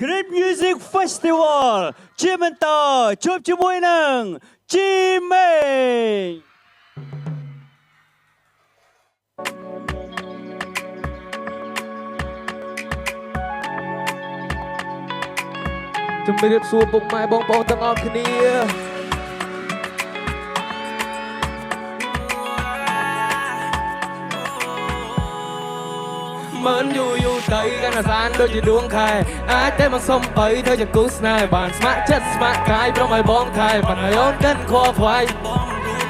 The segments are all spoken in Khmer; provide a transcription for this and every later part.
Great Music Festival ជាបន្តជួបជាមួយនឹងជីមេងជំរាបសួរពុកម៉ែបងប្អូនទាំងអស់គ្នាមិនយូរទៅកាន់អាសានដូចជាដួងខែអាចតែមកសុំបីធ្វើជាគូស្នេហ៍បានស្ម័គ្រចិត្តស្ម័គ្រកាយព្រមឲ្យបងថែមិនឲ្យអូនកិនខួរខ្វាយ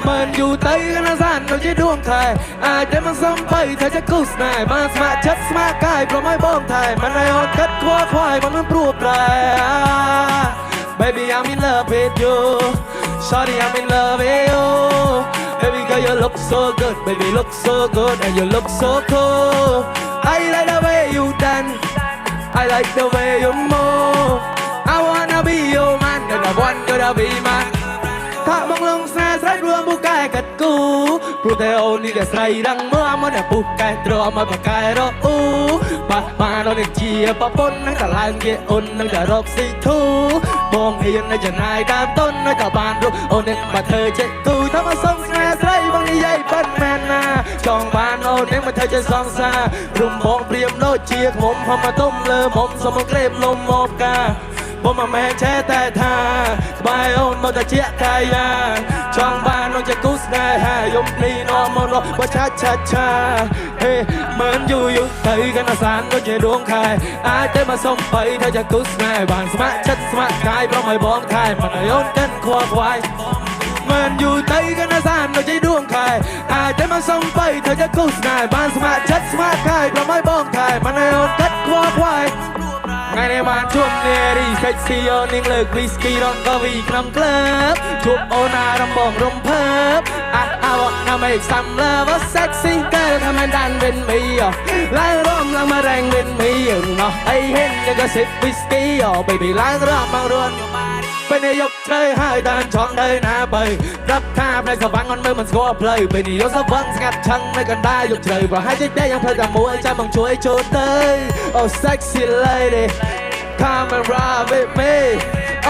មិនយូរទៅកាន់អាសានដូចជាដួងខែអាចតែមកសុំបីធ្វើជាគូស្នេហ៍បានស្ម័គ្រចិត្តស្ម័គ្រកាយព្រមឲ្យបងថែមិនឲ្យអូនកិនខួរខ្វាយមិនព្រោះប្រែ Baby I'm in love with you Shawty I'm in love with you Baby girl you look so good Baby look so good and you look so cool I like the way you dance I like the way you move I wanna be your man and I want you to be mine ថាមកលងស្នេហ៍ស្រីរួមពូកែកាត់គូព្រោះតែអូននេះតែស្រីរឹងមើលមកតែពូកែទ្រាំមកបកែរអ៊ូបានអូននេះជាប្រពន្ធនឹងតឡើងជាអូននឹងតែរកស៊ីធូបងហ៊ាននៅចំណាយតាមតុននៅតែបានរូបអូននឹងមកធ្វើជាគូថាមកសុំស្នេហ៍ស្រីបងនិយាយប៉ិនមែនណាចង់បានអូននឹងមកធ្វើជាសង្សាររុំបងព្រាមដូចជាខ្ញុំហមមកទុំលើមុំសុំមកក្លេបលំមកកាបងមកមែនចេះតែថាក្បែរអូនមកតែជាកាយាចង់បានអូនជាគូស្នេហាយំនេះនាំមករកបើឆាឆាហេមិនយូរទៅកាន់អាសានដូចជាដួងខែអាចទៅមកសុំបីធ្វើជាគូស្នេហ៍បានស្ម័គ្រចិត្តស្ម័គ្រកាយព្រមឲ្យបងថែមិនឲ្យអូនកិនខួរខ្វាយមិនយូរទៅកាន់អាសានដូចជាដួងខែអាចទៅមកសុំបីធ្វើជាគូស្នេហ៍បានស្ម័គ្រចិត្តស្ម័គ្រកាយព្រមឲ្យបងថែមិនឲ្យអូនកិនខួរខ្វាយថ្ងៃនេះបានជួបនារីសេកស៊ីអូននឹងលើកវីស្គីរងកាវីក្នុងក្លឹបជួបអូនអារម្មណ៍បងរំភើប I wanna make some love a sexy girl come and dance with me ឡើងរំឡើងមករែង with me ណោះអីហេតុនឹងក៏សិបវីស្គី baby ឡើងរំមករួនពេលនេះយកជ្រៅហើយតាមចង់ទៅណាបើប្រាប់ថាផ្នែកសវាំងអត់មើលមិនស្គាល់ផ្លូវពេលនេះយកសវាំងស្ងាត់ឆឹងនៅកណ្ដាលយកជ្រៅប្រហែលជាតែយ៉ាងផ្លូវតែមួយចាំបងជួយចូលទៅ Oh sexy lady come and ride with me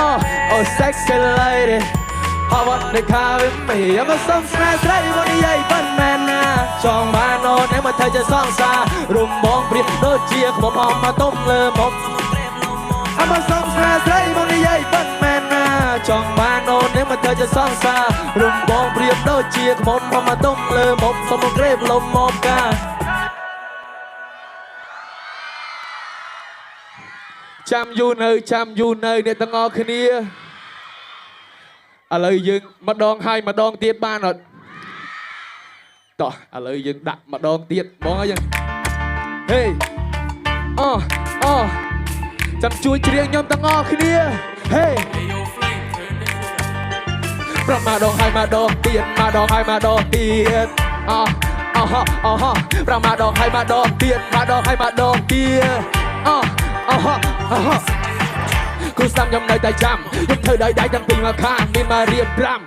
oh sexy lady I want the car with me I'm a song smash ស្រីមកនិយាយប៉ុណ្ណែនណាចង់បានអូនឯងមកធ្វើជាសង្សាររុំបងព្រៀបដូចជាខ្ញុំហមមកទុំលើមុខ I'm a song smash ស្រីមកនិយាយប៉ុណ្ណែនណាចង់បានអូនឯងមកធ្វើជាសង្សាររុំបងព្រៀបដូចជាខ្ញុំហមមកទុំលើមុខសុំមកក្រេបលំមកកាចាំយូរនៅអ្នកទាំងអស់គ្នាឥឡូវយើងម្ដងហើយម្ដងទៀតបានអត់តោះឥឡូវយើងដាក់ម្ដងទៀតបងអញ្ចឹងហេចាំជួយច្រៀងខ្ញុំទាំងអស់គ្នាហេប្រមាដងហើយម្ដងទៀតម្ដងហើយម្ដងទៀតប្រមាដងហើយម្ដងទៀតម្ដងហើយម្ដងទៀតគូស្ដាំខ្ញុំនៅតែចាំខ្ញុំធ្វើដោយដៃទាំងពីរមកខាងមានមករៀបប្រាំ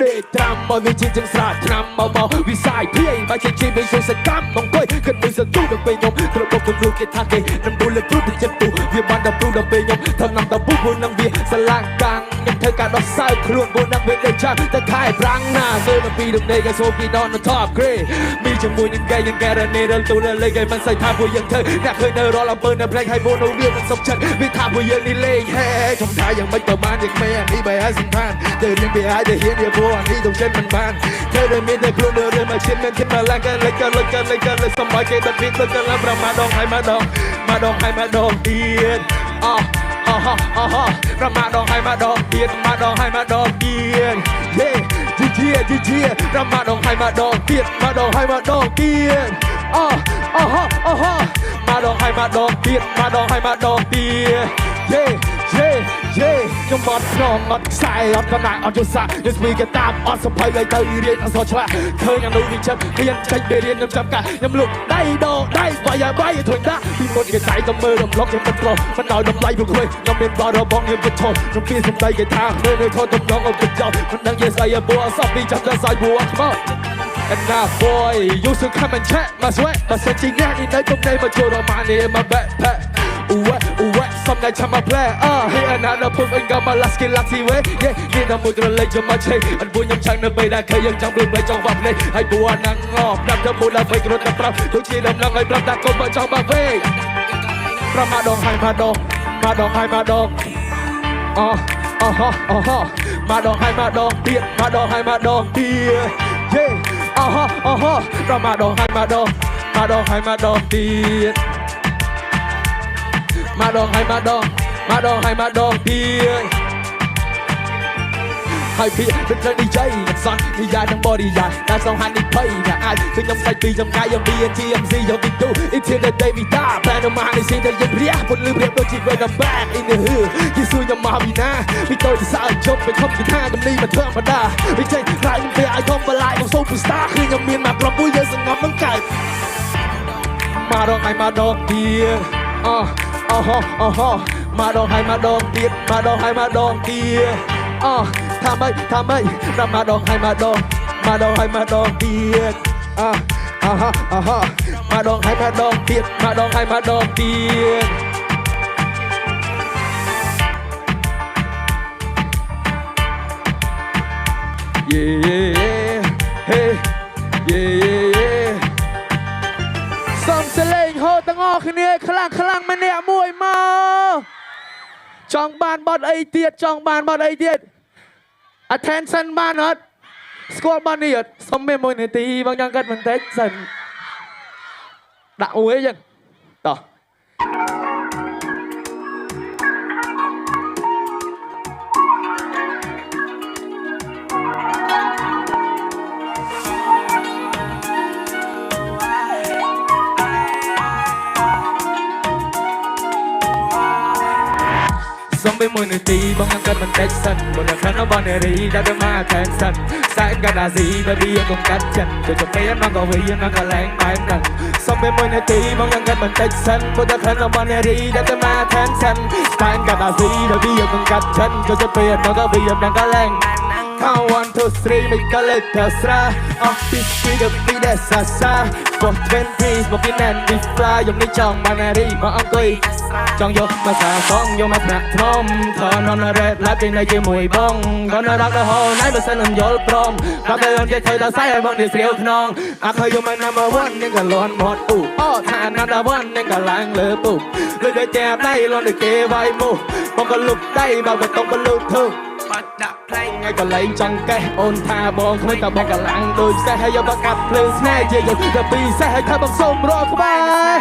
ដេកត្រាំមកវាជាជាងស្រាឆ្នាំមកវិស័យភាយបើជាជាវិញសកម្មអង្គុយគិតមួយសន្ទុះដល់ពេលខ្ញុំត្រូវបុកគំរូគេថាគេនឹងទូលទូទៅចិត្តទូវាបានដល់ព្រោះដល់ពេលខ្ញុំធ្វើnămតពុះនឹងវាស្លាក់កាំងខ្ញុំធ្វើការដោះសើខ្លួនពួកនឹងវាដូចចាំតែខែប្រាំងណាសូនពីដំណេកឲ្យសូពីដល់ top grade មានជាមួយនឹងគេនឹងការណេរលទូលេងឲ្យមិនស្អីថាពួកយើងធ្វើអ្នកឃើញនៅរាល់អំពើនៅផ្លេចឲ្យពួកនោះវាមិនសុខចិត្តវាថាពួកយើងនេះលេងហេចំថាយ៉ាងម៉េចក៏បានយ៉ាងមេនេះបែរឲ្យសំខាន់ទៅនឹងវាឲ្យទៅហ៊ានវាពួកនេះទៅចិត្តមិនបានធ្វើឲ្យមានតែខ្លួនរើមកឈិនមិនឈិនមកឡើងក៏លេចសំបីគេដល់ពីទៅក៏ឡើងប្រមាដងហើយម្ដងទៀតប្រមាដងហើយម្ដងទៀតម្ដងហើយម្ដងទៀតជាប្រមាដងហើយម្ដងទៀតម្ដងហើយម្ដងទៀតម្ដងហើយម្ដងទៀតម្ដងហើយម្ដងទៀតខ្ញុំបត់ក្នុងអត់ខ្សែអត់កណ្ដាលអត់យុសាយើងស្វីគេតាមអត់សភ័យឲ្យទៅរៀនអសឆ្លាឃើញអានោះវាចិត្តរៀនចេញទៅរៀនខ្ញុំចាប់ការខ្ញុំលុកដៃដោដៃបាយធុញដាក់ពីមុនគេដៃទៅមើលរំលឹកខ្ញុំមិនប្រោះមិនឲ្យតម្លៃពួកខ្លួនខ្ញុំមានបាររបស់ខ្ញុំទៅឈប់ខ្ញុំពីសំដីគេថានៅខុសទំនងអត់ទៅចោលមិនដឹងជាស្អីបួអសពីចាប់ដល់ស្អីបួខ្មោច And now boy you should come and check my sweat បើសិនជាអ្នកនេះនៅទុំនៃមកចូលរ៉ូម៉ានី in my backpack ooh what some night time I play Hey another proof anh gặp mà last skin last way Yeah Nhìn ra mùi trở lên cho mà chơi Anh vui nhầm chẳng nơi bây đã khơi dân trong đường lấy trong vòng này Hãy bùa nắng ngọt Đam thơm mùi là vây cái rốt nằm prap Tôi chỉ đầm nắng ấy prap đã cùng vào trong bà vê Prap mà đong hai mà đong Mà đong hai mà đong Mà đong hai mà đong Tiết mà đong hai mà đong Tiết Yeah Prap mà đong hai mà đong Mà đong hai mà đong Tiết Mà đong hai mà đong Mà đong hai mà đong Tiết Hai phía bên trên đi chơi nhạc son đi dài trong body dài đa song hai đi play nhà ai cứ nhom say tùy trong ngay trong BNTMZ trong video until the day we die plan of mine is in the year bria một lưu đẹp đôi chỉ về đầm back in the hood khi xui nhom màu vì na vì tôi thì sao chốt về không chỉ hai đầm ly mà thương mà đa vì chơi lại những về ai không và lại một superstar khi nhom miền mặt lòng vui giờ dừng ngắm nắng cày mà đong hai mà đong tiền mà đong hai mà đong tiền mà đong hai mà đong tiền tham ơi ra mà đong hai mà đong hai mà đong tiền mà đong hai mà đong tiền mà đong hai mà đong tiền yeah hey yeah ส่งเสลงโหตั้งออกขึ้นเนี่ยขลังมันเนี่ยมวยมาจองบานบอดไอเตียดจองบานบอดไอเตียด attention บานอด squad บานนี่สมเป็นมวยในตีบางอย่างกันมันเต็กสันด่าอุ้ยยังต่อXong bên môi nửa tí bóng ngang cân bằng cách sân một lần khăn nó bọn nề đi đã đưa ma khen sân xa em gạt là gì baby em cũng cắt chân cho cho phê em nó có vì em nó có lén mà em cần Xong bên môi nửa tí bóng ngang cân bằng cách sân một lần khăn nó bọn nề đi đã đưa ma khen sân xa em gạt là gì baby em cũng cắt chân cho cho phê em nó có vì em đang có lén Count 1, 2, 3 mình có lực theo xa Office we được đi để xa xa For 20s một cái nền đi fly dùng đi chồng mà nè đi mà ông cười Chọn vô mà xả phong vô mà nạc thơm Thở non là rệt lát trên này chơi mùi bông Còn nó đọc đôi hồ nãy mà xin làm dỗ prom Và cái ơn chơi thời ta sai bọn đi siêu non Ác hơi vô mà number one nhưng cả luôn một thả number one nhưng cả làng lửa bù Lời đời chẹp đây luôn được kê vai mù Bông có lục đây bao cả tông có lưu thương ngay cả lấy trong cây ôn tha bong không cả bong cả làng đôi xe hay do bác cặp lên xe dễ dụ gặp bị xe hay thay bằng sông rồi của ba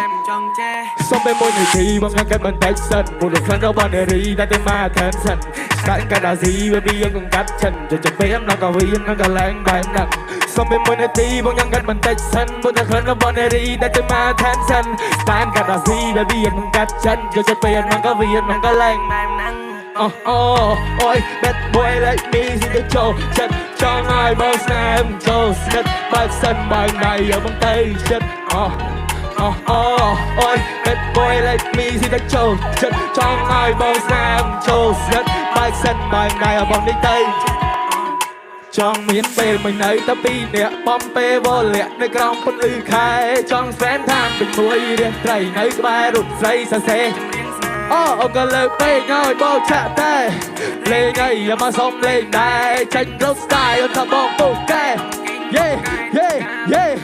xong bên môi này thì bong ngang cái bên tay sân một được khăn đâu bọn để đi đã tên ma thêm sân cả cả đã gì baby em cũng cắt chân cho chồng bé em nó có vì em nó có làng bài em nặng xong bên môi này thì bong ngang cái bên tay sân một được khăn đâu bọn để đi đã tên ma thêm sân cả đã gì baby em cũng cắt chân cho chồng bé em nó có vì em nó có làng ôi bad boy like me xin được trâu chân cho ai bao xa em trâu đất ba sân bài này ở bóng tay chân ôi bad boy like me xin được trâu chân cho ai bao xa em trâu đất ba sân bài này ở bóng tay trong miền bề mình ấy ta pi nè bom bê vô lẹ nơi trong con ư khai trong phén tham bình mũi điện trầy nơi ba rụt dây xa xe ông có lời bê nhoi bố chạ tay lê ngay mà xong lên đài tranh rốt style ơn thầm bông bông kè yeah yeah yeah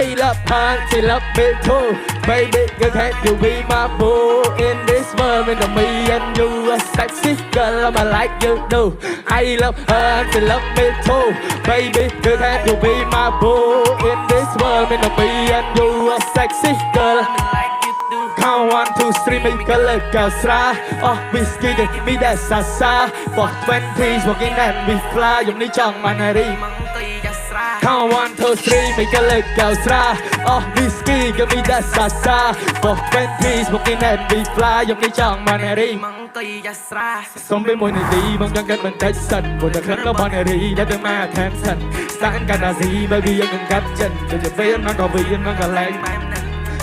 I love her, she love me too Baby, girl, can't you be my boo In this world, with me and you A sexy girl, I'm like you do I love her, she love me too Baby, girl, can't you be my boo In this world, with me and you A sexy girl Count 1, 2, 3 mình có lời cào xa Whiskey để mi để xa xa For 20s một cái nền bị fly dùng đi chọn mà này đi Count 1, 2, 3 mình có lời cào xa Whiskey để mi để xa xa For 20s một cái nền bị fly dùng đi chọn mà này đi Xong bên môi này đi bông găng kết bên tay sân Một đợt khấn nó bọn này đi đã từng ma thêm sân Sáng cả là gì baby em đừng cắt chân Cho cho phê em nó có vì em nó có lạnh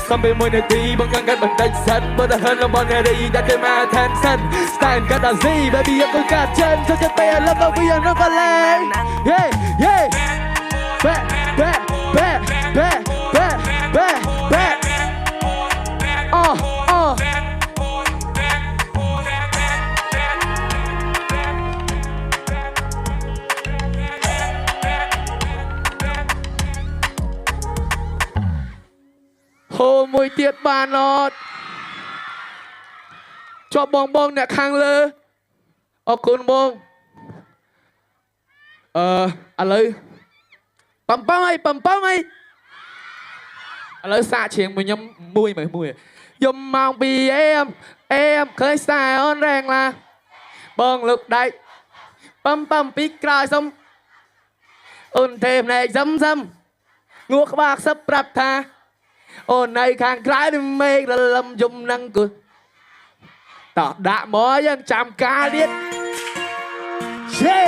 Xong bên môi này đi bông găng kết bên tay sân Một đợt hơn nó bọn này đi đã từng ma thêm sân Sáng cả là gì baby em đừng cắt chân Cho cho phê em nó có vì em nó có lạnh Yeah yeah Back back back back back back back មួយទៀតបានអត់ជាប់បងអ្នកខាងលើអរគុណបងឥឡូវបំអីឥឡូវសាកច្រៀងមួយខ្ញុំមួយយំមកពីអេមឃើញស្ទាយអូនរែងឡាបងលឹកដៃបំពីក្រោយសុំអូនទេភ្នែកសឹមងួក្បាលខ្សឹបប្រាប់ថាអូននៅខាងក្រៅនឹងមេឃរលឹមយំនឹងគូតោះដាក់មកយើងចាំការទៀតជេ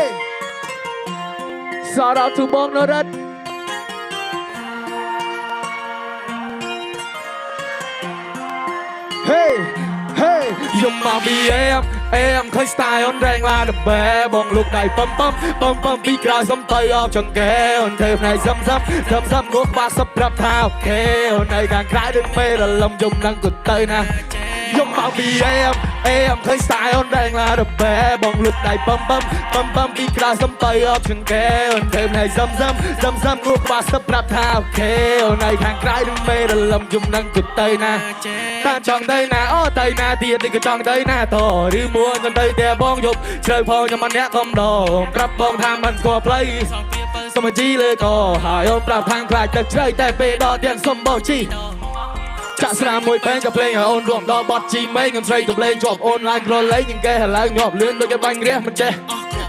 សរទូបងនរិទ្ធហេយំមកពីអេមឃើញស្ទាយអូនរែងឡាដបែបងលុកដៃបំពីក្រោយសុំទៅអបចង្កេអូនធ្វើផ្នែកសឹមងួក្បាលសឹបប្រាប់ថាអូខេអូននៅខាងក្រៅនឹងមេឃរលឹមយំនឹងគូតទៅណាយំមកពីអេមឃើញស្ទាយអូនរែងឡាដបែបងលុកដៃបំពីក្រោយសុំទៅអបចង្កេអូនធ្វើផ្នែកសឹមងួក្បាលសឹបប្រាប់ថាអូខេអូននៅខាងក្រៅនឹងមេឃរលឹមយំនឹងគូតទៅណាតាចង់ទៅណាអូទៅណាទៀតនេះក៏ចង់ទៅណាតឬមួនទៅតែបងយប់ជ្រៅផងខ្ញុំម្នាក់កុំដប្រាប់បងថាមិនស្គាល់ផ្លូវសុំជីលើកហើយអូនប្រាប់ខាងខ្លាចទឹកជ្រៅតែពេលដល់ទៀតសុំបោជីចាក់ស្រាមួយពេញក៏ភ្លេងឲ្យអូនរួមដល់បត់ជីមេខ្ញុំស្រីទៅភ្លេងជាប់អូនឡាញក្រលេងនឹងគេឥឡូវញាប់លឿនដូចគេបាញ់រះមិនចេះ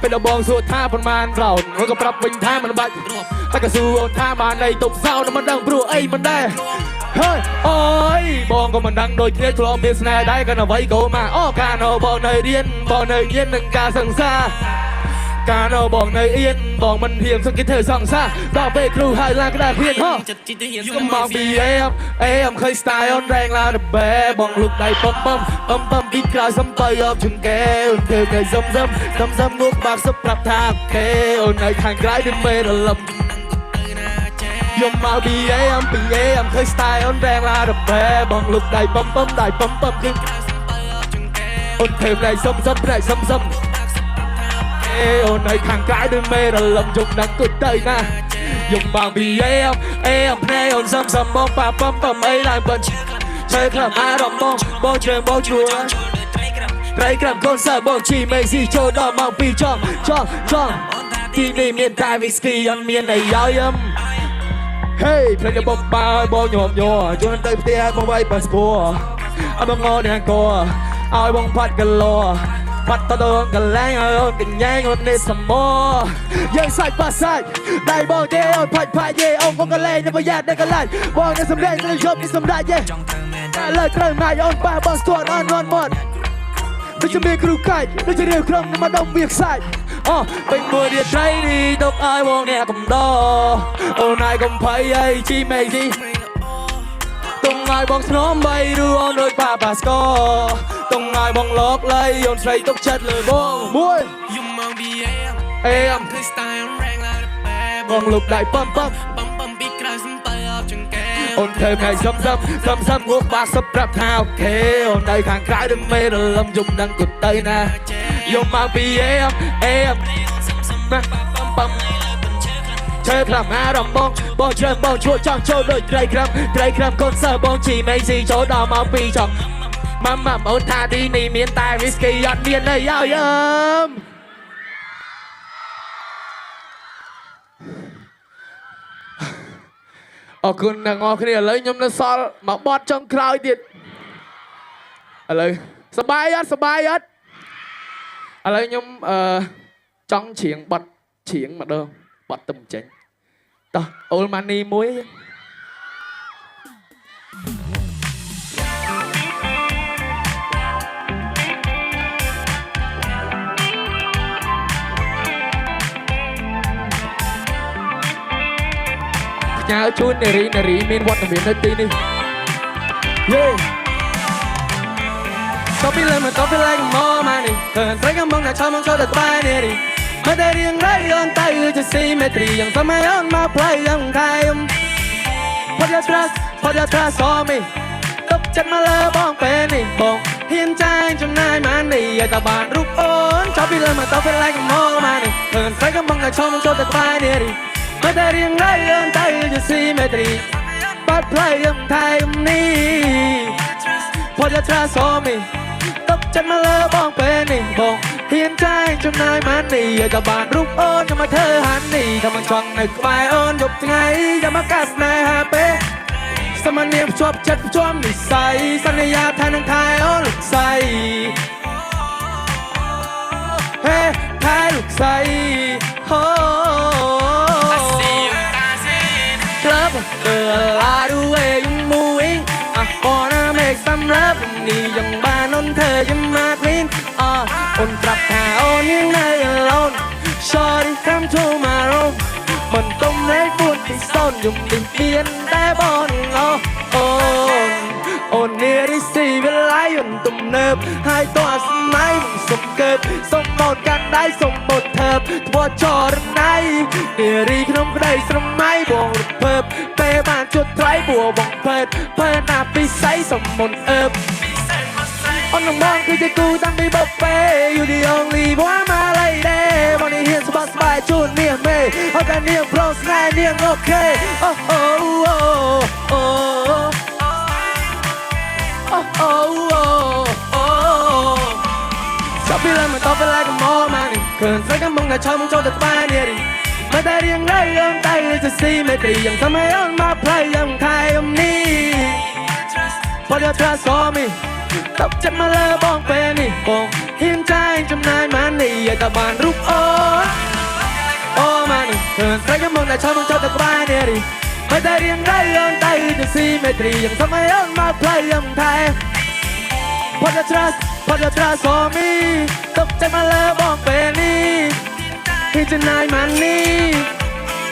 ពេលដល់បងសួរថាប៉ុន្មានក្រោតអូនក៏ប្រាប់វិញថាមិនបាច់តែក៏សួរអូនថាបានអីទប់សោតមិនដឹងព្រោះអីមិនដែរហើយអូយបងក៏មិនដឹងដូចគ្នាធ្លាប់មានស្នេហ៍ដែរក៏អ្វីក៏មកអូកាណូបងនៅរៀននឹងការសិក្សាកាណូបងនៅអៀនបងមិនហ៊ានសឹកគេធ្វើសង្សារដល់ពេលគ្រូហៅឡើងក្តារព្រៀនហោខ្ញុំមកពីអេមឃើញស្ទាយអូនរែងឡាដបែបងលុកដៃបំពីក្រោយសំទៅអបជង្កេអូនធ្វើតែសឹមងួកបាក់សឹបប្រាប់ថាអូខេអូននៅខាងក្រៅនឹងមេរលឹមយំមកពីអេមឃើញស្ទាយអូនរែងឡាដបែបងលុកដៃបំគឺអូនធ្វើតែសឹមអូននៅខាងក្រៅនឹងមេរលឹមយំនឹងគូតទៅណាយំបងពីអេមភ្នែកអូនសឹមបងប៉ាបំអីឡើងបិទឆ្លើយខ្លះអារម្មណ៍បងជ្រើបងជួត្រីក្រាំកូនសើបងជីមេស៊ីចូលដល់មកពីចង់ទីនេះមានតែវីស្គីអត់មានអីយ៉យហេភ្លេចបងបើបងញោមជួនទៅផ្ទះបងវាយប៉ាសពតអត់បងងអ្នកកឲ្យបងផាត់កឡោបាត់តដងកលែងឲ្យអូនកញ្ញែងអូននេះសមយើងសាច់ប៉ាសាច់ដៃបងទេអូនផាច់យេអូនកលែងនៅប្រយ័ត្ននៅកន្លែងបងនៅសម្ដែងនៅយប់នេះសម្រាប់យេតែលើត្រូវម៉ាច់អូនប៉ះបងស្ទាត់អត់នន់មាត់ដូចជាមានគ្រូកាច់ដូចជារាវក្រុមមកដុំវាខ្សាច់ពេញមួយរាត្រីនេះទុកឲ្យបងអ្នកកំដអូនឯងកំភៃអីជីមេស៊ីទុំឲ្យបងស្នំបីឬអូនដូចប៉ាស្កទុំឲ្យបងលោកលៃអូនស្រីទុកចិត្តលើបងមួយយំមកពីអេមឃើញស្ទាយអូនរែងឡាបងលុបដៃបំពីក្រៅសំទៅអបចង្កេអូនធ្វើថ្ងៃសឹមងួកបាក់សឹបប្រាប់ថាអូខេអូននៅខាងក្រៅនឹងមេរលឹមយំនឹងគូតទៅណាយំមកពីអេមបំធ្វើផ្លាស់អារម្មណ៍បងជ្រើបងឈួតចង់ចូលដូចត្រីក្រាំកូនសើបងជីមេស៊ីចូលដល់មកពីចង់ម៉ាំអូនថាទីនេះមានតែវីស្គីអត់មានអីយ៉យអរគុណអ្នកនរគ្នាឥឡូវខ្ញុំនៅសល់មកបត់ចុងក្រោយទៀតឥឡូវសបាយអត់ឥឡូវខ្ញុំចង់ច្រៀងបត់ច្រៀងម្ដងបត់ទំចេញតោះអូលម៉ានីមួយញ៉ាជូននារីមានវត្តមាននៅទីនេះយេតបពីលើមកមកនេះទៅស្រីកំងតែឆោមចូលទៅក្បែរនេះមកតែរៀងរៃអូនទៅជាស៊ីមេត្រីយ៉ាងសម័យអូនមកផ្លៃយ៉ាងកាយផតយ៉ាត្រាសមីតបចិត្តមកលើបងពេលនេះបងហ៊ានចាយចំណាយមកនេះឲ្យតែបានរូបអូនចោលពីលើមកតបពីឡើងមកនេះទៅស្រីកំងតែឆោមចូលទៅក្បែរនេះមកតែរៀងរៃអូនទៅជាស៊ីមេត្រីប បាត់ផ្លូវយំថែមនេះพอจะtrust on me ตกចិត្តមកលើបងពេលនេះបងហ៊ានចាយចំណាយម៉ាននេះឲ្យតែបានរូបអូនយកមកធ្វើហាននេះถ้ามันចង់នៅក្បែរអូនយប់ថ្ងៃយកមកកាត់ស្នេហាពេលសមនាមភ្ជាប់ចិត្តភ្ជាប់និស្ស័យសន្យាថានឹងថែអូនលោកស្រីហេថែលោកស្រីហូ Club girl I do way you moving I wanna make some love នេះยังบ้านអូនเธอยังมาคลีนអូនប្រាប់ថាអូនยังនៅ alone Shorty come to my room មិនទុំលេខ4ពី0យំនេះមានតែបងអូននេះរីស៊ីវាឡាយអូនទំនើបហើយតោះស្មៃមិនសុំកើបសុំបោតកាន់ដៃសុំបោតថើបធ្វើចរណៃនារីក្នុងក្តីស្រមៃបងរពើបពេលបានជួតថ្លៃបួបងភើតភើណាពិស័យសុំមុនអើបអូននឹងបងគឺជាគូតាំងពីបបេ You the only one my lady បងនេះហ៊ានស្បស្បាយជូននាងមេហើយតែនាងប្រុសស្នេហ៍នាងអូខេអូអូអូ Stop it like my top like a more money ឃើញស្រីកំពុងតែឈរមកចូលទៅក្បែរនារីមកតែរៀងរៃអូនតែจะស៊ីមេត្រីយ៉ាងធ្វើឲ្យអូនមកផ្លៃយ៉ាងថែអំនេះพอจะ trust on me តបចិត្តមកលើបងពេលនេះបងហ៊ានចាយចំណាយម៉ាននេះឲ្យតែបានរូបអូនអូម៉ានឃើញស្រីកំពុងតែឈរមកចូលទៅក្បែរនារីមកតែរៀងរៃអូនតែจะស៊ីមេត្រីយ៉ាងធ្វើឲ្យអូនមកផ្លៃយ៉ាងថែพอจะ trust on me ตกใจมาเลยบอกเป็นนี่ที่จะนายมันนี่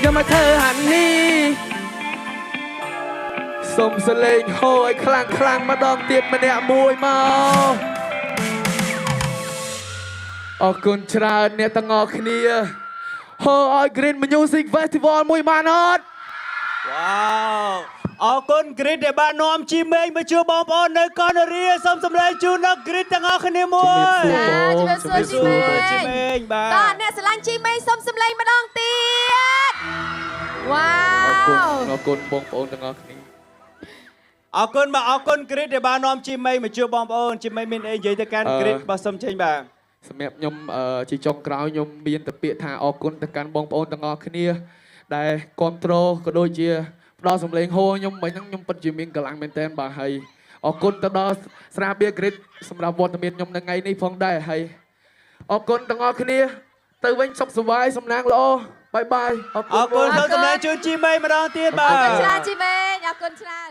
อย่ามาเธอหันนี่สมสเลงโหยคลั่งมาดองเตียบมาเนี่ยมวยมาออกกุญชราเนี่ยตั้งออกนี่โหยกรีนมิวสิกเฟสติวัลมวยมานอด Wow អរគុណ Grid ដែលបាននាំជីមេងមកជួបបងប្អូននៅកណ្ដាលសូមសម្លេងជូនដល់ Grid ទាំងអស់គ្នាមួយ ជំរាបសួរជីមេង បាទ តើអ្នកស្រឡាញ់ជីមេងសូមសម្លេងម្ដងទៀតវ៉ា អរគុណបងប្អូនទាំងអស់គ្នា អរគុណបាទអរគុណ Grid ដែលបាននាំជីមេងមកជួបបងប្អូនជីមេងមានអីនិយាយទៅកាន់ Grid បាទសូមចេញបាទ សម្រាប់ខ្ញុំជាចុងក្រោយខ្ញុំមានតែពាក្យថាអរគុណទៅកាន់បងប្អូនទាំងអស់គ្នាដែលគ្រប់គ្រងក៏ដូចជាផ្ដល់សម្លេងហូរខ្ញុំមិនហ្នឹងខ្ញុំពិតជាមានកម្លាំងមែនទែនបាទហើយអរគុណទៅដល់ស្រាបៀរ Grid សម្រាប់វត្តមានខ្ញុំនៅថ្ងៃនេះផងដែរហើយអរគុណទាំងអស់គ្នាទៅវិញសុខសប្បាយសំណាងល្អបាយបាយអរគុណ អរគុណសូមសម្លេងជូនជីមេងម្ដងទៀតបាទ អរគុណច្រើនជីមេងអរគុណច្រើន